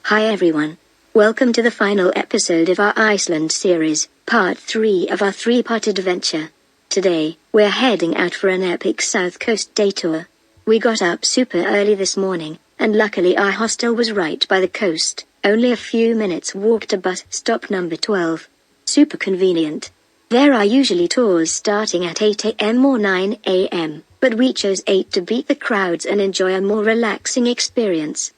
Hi everyone. Welcome to the final episode of our Iceland series, part 3 of our 3-part adventure. Today, we're heading out for an epic South Coast day tour. We got up super early this morning, and luckily our hostel was right by the coast, only a few minutes walk to bus stop number 12. Super convenient. There are usually tours starting at 8 a.m. or 9 a.m., but we chose 8 to beat the crowds and enjoy a more relaxing experience.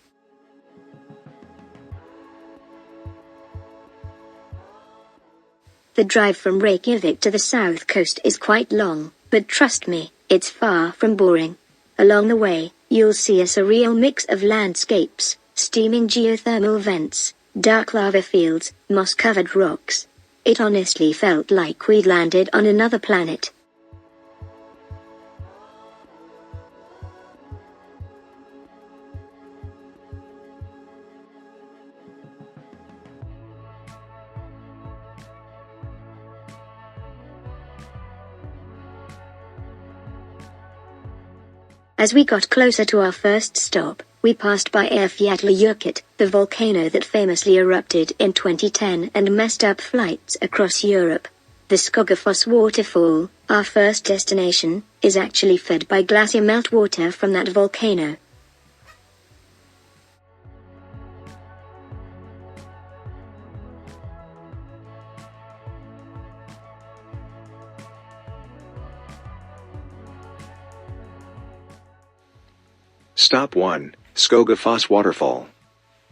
The drive from Reykjavík to the south coast is quite long, but trust me, it's far from boring. Along the way, you'll see a surreal mix of landscapes, steaming geothermal vents, dark lava fields, moss-covered rocks. It honestly felt like we'd landed on another planet. As we got closer to our first stop, we passed by Reynisfjara, the volcano that famously erupted in 2010 and messed up flights across Europe. The Skógafoss Waterfall, our first destination, is actually fed by glacier meltwater from that volcano. Stop 1, Skógafoss Waterfall.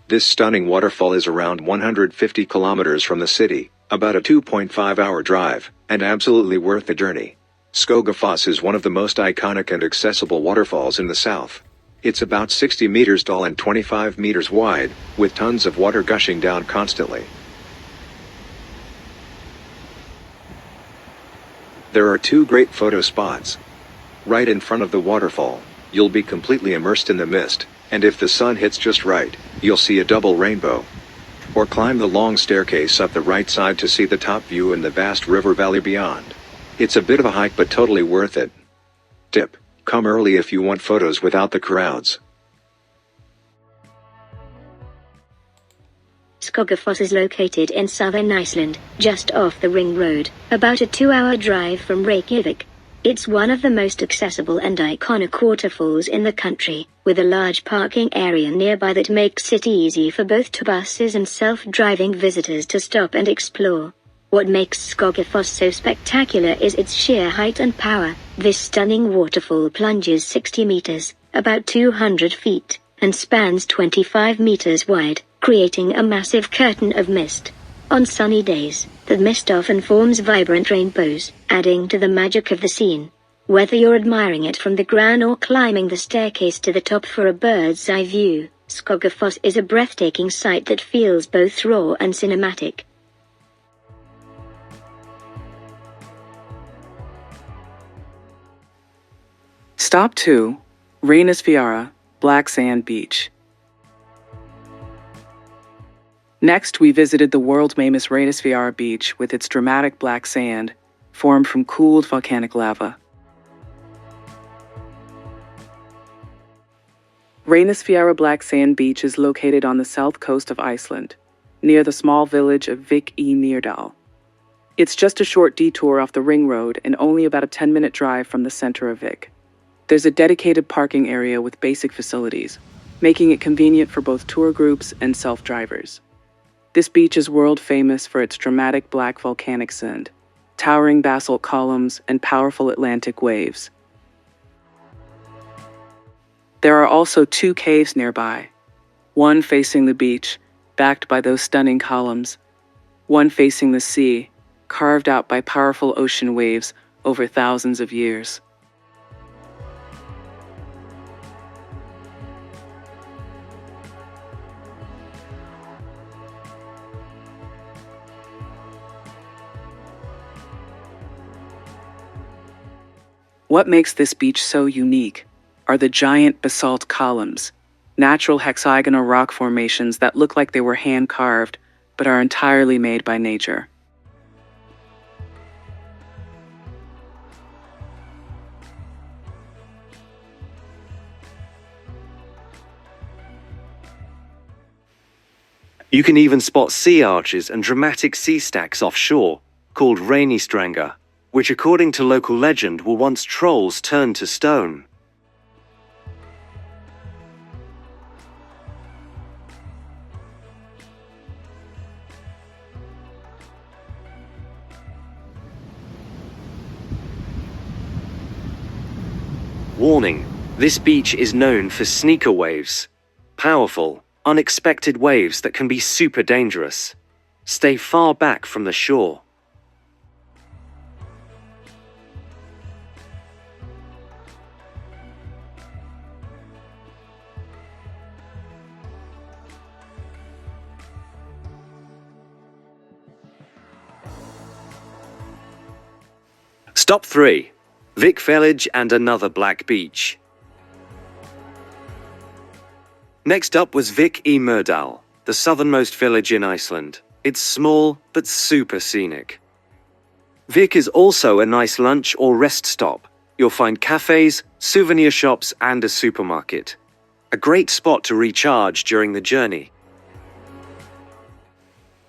This stunning waterfall is around 150 kilometers from the city, about a 2.5-hour drive, and absolutely worth the journey. Skógafoss is one of the most iconic and accessible waterfalls in the south. It's about 60 meters tall and 25 meters wide, with tons of water gushing down constantly. There are 2 great photo spots. Right in front of the waterfall, you'll be completely immersed in the mist, and if the sun hits just right, you'll see a double rainbow. Or climb the long staircase up the right side to see the top view and the vast river valley beyond. It's a bit of a hike but totally worth it. Tip: come early if you want photos without the crowds. Skógafoss is located in southern Iceland, just off the Ring Road, about a 2-hour drive from Reykjavík. It's one of the most accessible and iconic waterfalls in the country, with a large parking area nearby that makes it easy for both buses and self-driving visitors to stop and explore. What makes Skógafoss so spectacular is its sheer height and power. This stunning waterfall plunges 60 meters, about 200 feet, and spans 25 meters wide, creating a massive curtain of mist. On sunny days, the mist often forms vibrant rainbows, adding to the magic of the scene. Whether you're admiring it from the ground or climbing the staircase to the top for a bird's eye view, Skógafoss is a breathtaking sight that feels both raw and cinematic. Stop 2, Reynisfjara Black Sand Beach. Next, we visited the world-famous Reynisfjara Beach with its dramatic black sand, formed from cooled volcanic lava. Reynisfjara Black Sand Beach is located on the south coast of Iceland, near the small village of Vik í Mýrdal. It's just a short detour off the Ring Road and only about a 10-minute drive from the center of Vik. There's a dedicated parking area with basic facilities, making it convenient for both tour groups and self-drivers. This beach is world famous for its dramatic black volcanic sand, towering basalt columns, and powerful Atlantic waves. There are also 2 caves nearby, one facing the beach, backed by those stunning columns, one facing the sea, carved out by powerful ocean waves over thousands of years. What makes this beach so unique are the giant basalt columns, natural hexagonal rock formations that look like they were hand-carved but are entirely made by nature. You can even spot sea arches and dramatic sea stacks offshore, called Reynisfjara, which according to local legend were once trolls turned to stone. Warning: this beach is known for sneaker waves. Powerful, unexpected waves that can be super dangerous. Stay far back from the shore. Stop 3. Vik Village and another black beach. Next up was Vik í Mýrdal, the southernmost village in Iceland. It's small, but super scenic. Vik is also a nice lunch or rest stop. You'll find cafes, souvenir shops, and a supermarket. A great spot to recharge during the journey.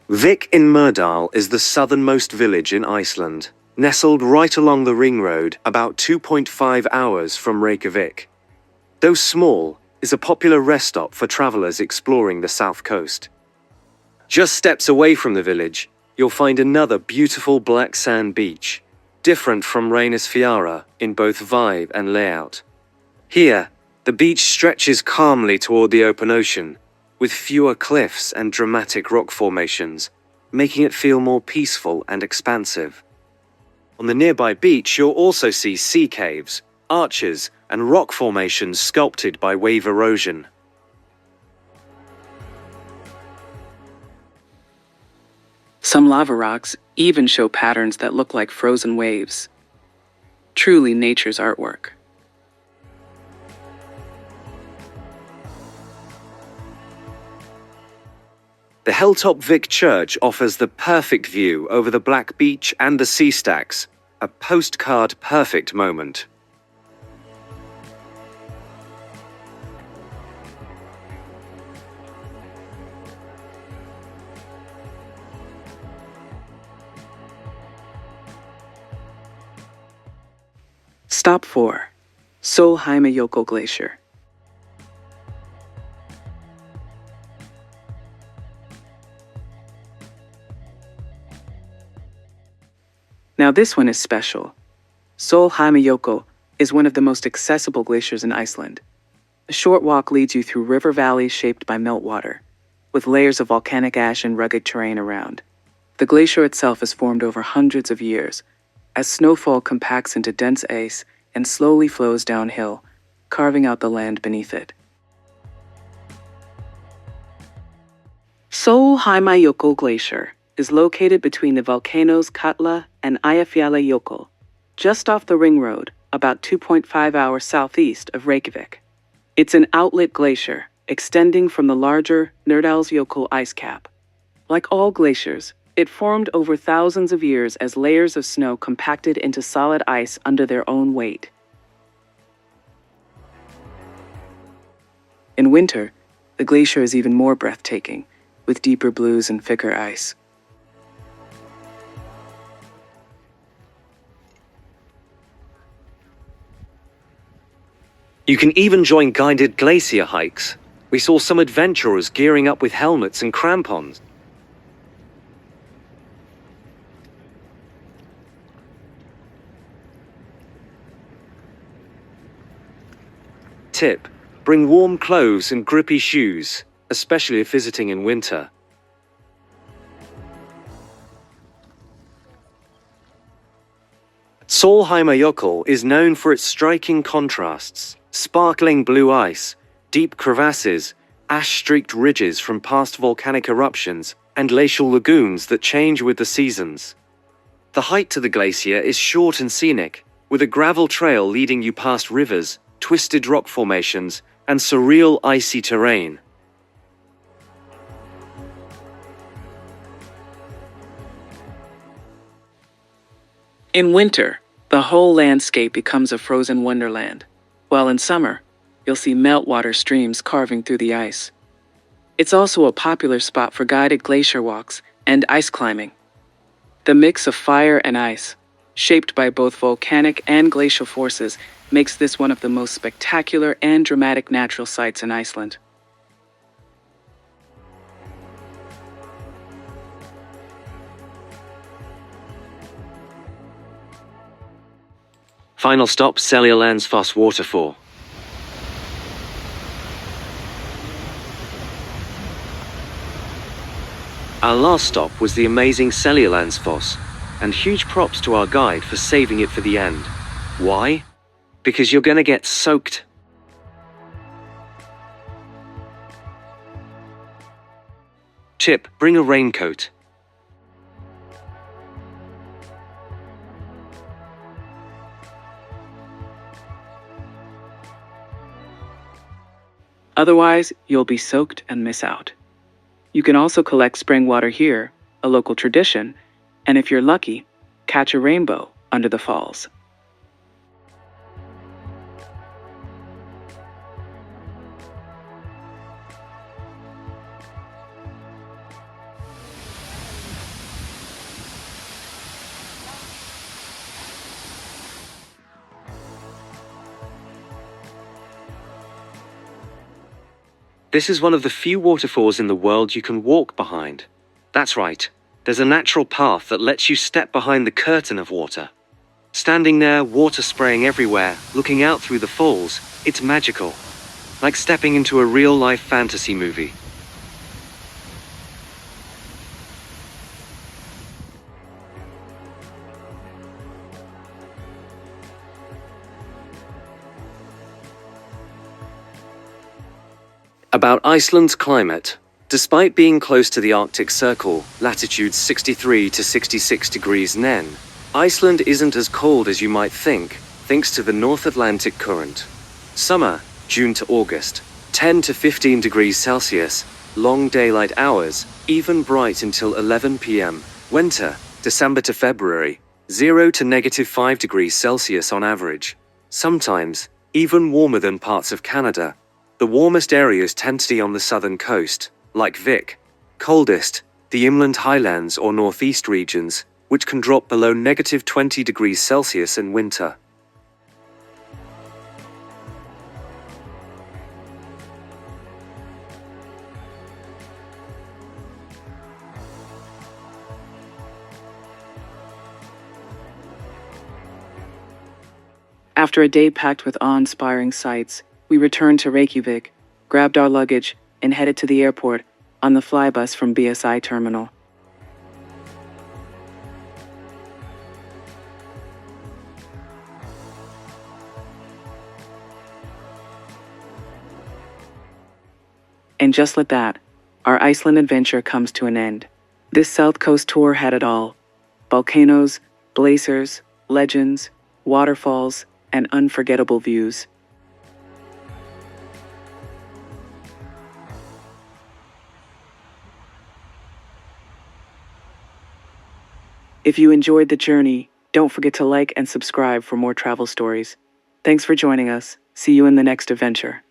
Vik í Mýrdal is the southernmost village in Iceland, nestled right along the ring road, about 2.5 hours from Reykjavík. Though small, is a popular rest stop for travelers exploring the south coast. Just steps away from the village, you'll find another beautiful black sand beach, different from Reynisfjara in both vibe and layout. Here, the beach stretches calmly toward the open ocean, with fewer cliffs and dramatic rock formations, making it feel more peaceful and expansive. On the nearby beach, you'll also see sea caves, arches, and rock formations sculpted by wave erosion. Some lava rocks even show patterns that look like frozen waves. Truly nature's artwork. The Hilltop Vik Church offers the perfect view over the Black Beach and the sea stacks, a postcard-perfect moment. Stop 4. Sólheimajökull Glacier. Now this one is special. Sólheimajökull is one of the most accessible glaciers in Iceland. A short walk leads you through river valleys shaped by meltwater, with layers of volcanic ash and rugged terrain around. The glacier itself is formed over hundreds of years, as snowfall compacts into dense ice and slowly flows downhill, carving out the land beneath it. Sólheimajökull Glacier is located between the volcanoes Katla and Eyjafjallajökull, just off the ring road, about 2.5 hours southeast of Reykjavík. It's an outlet glacier, extending from the larger Mýrdalsjökull ice cap. Like all glaciers, it formed over thousands of years as layers of snow compacted into solid ice under their own weight. In winter, the glacier is even more breathtaking, with deeper blues and thicker ice. You can even join guided glacier hikes. We saw some adventurers gearing up with helmets and crampons. Tip: bring warm clothes and grippy shoes, especially if visiting in winter. Sólheimajökull is known for its striking contrasts: sparkling blue ice, deep crevasses, ash-streaked ridges from past volcanic eruptions, and glacial lagoons that change with the seasons. The hike to the glacier is short and scenic, with a gravel trail leading you past rivers, twisted rock formations, and surreal icy terrain. In winter, the whole landscape becomes a frozen wonderland, while in summer, you'll see meltwater streams carving through the ice. It's also a popular spot for guided glacier walks and ice climbing. The mix of fire and ice, shaped by both volcanic and glacial forces, makes this one of the most spectacular and dramatic natural sights in Iceland. Final stop, Seljalandsfoss Waterfall. Our last stop was the amazing Seljalandsfoss, and huge props to our guide for saving it for the end. Why? Because you're gonna get soaked. Tip, bring a raincoat. Otherwise, you'll be soaked and miss out. You can also collect spring water here, a local tradition, and if you're lucky, catch a rainbow under the falls. This is one of the few waterfalls in the world you can walk behind. That's right, there's a natural path that lets you step behind the curtain of water. Standing there, water spraying everywhere, looking out through the falls, it's magical. Like stepping into a real-life fantasy movie. About Iceland's climate. Despite being close to the Arctic Circle, latitude 63 to 66 degrees N, Iceland isn't as cold as you might think, thanks to the North Atlantic current. Summer, June to August, 10 to 15 degrees Celsius, long daylight hours, even bright until 11 p.m. Winter, December to February, 0 to -5 degrees Celsius on average. Sometimes, even warmer than parts of Canada. The warmest areas tend to be on the southern coast, like Vik. Coldest, the inland highlands or northeast regions, which can drop below -20 degrees Celsius in winter. After a day packed with awe-inspiring sights, we returned to Reykjavík, grabbed our luggage, and headed to the airport on the flybus from BSI terminal. And just like that, our Iceland adventure comes to an end. This South Coast tour had it all: volcanoes, glaciers, legends, waterfalls, and unforgettable views. If you enjoyed the journey, don't forget to like and subscribe for more travel stories. Thanks for joining us. See you in the next adventure.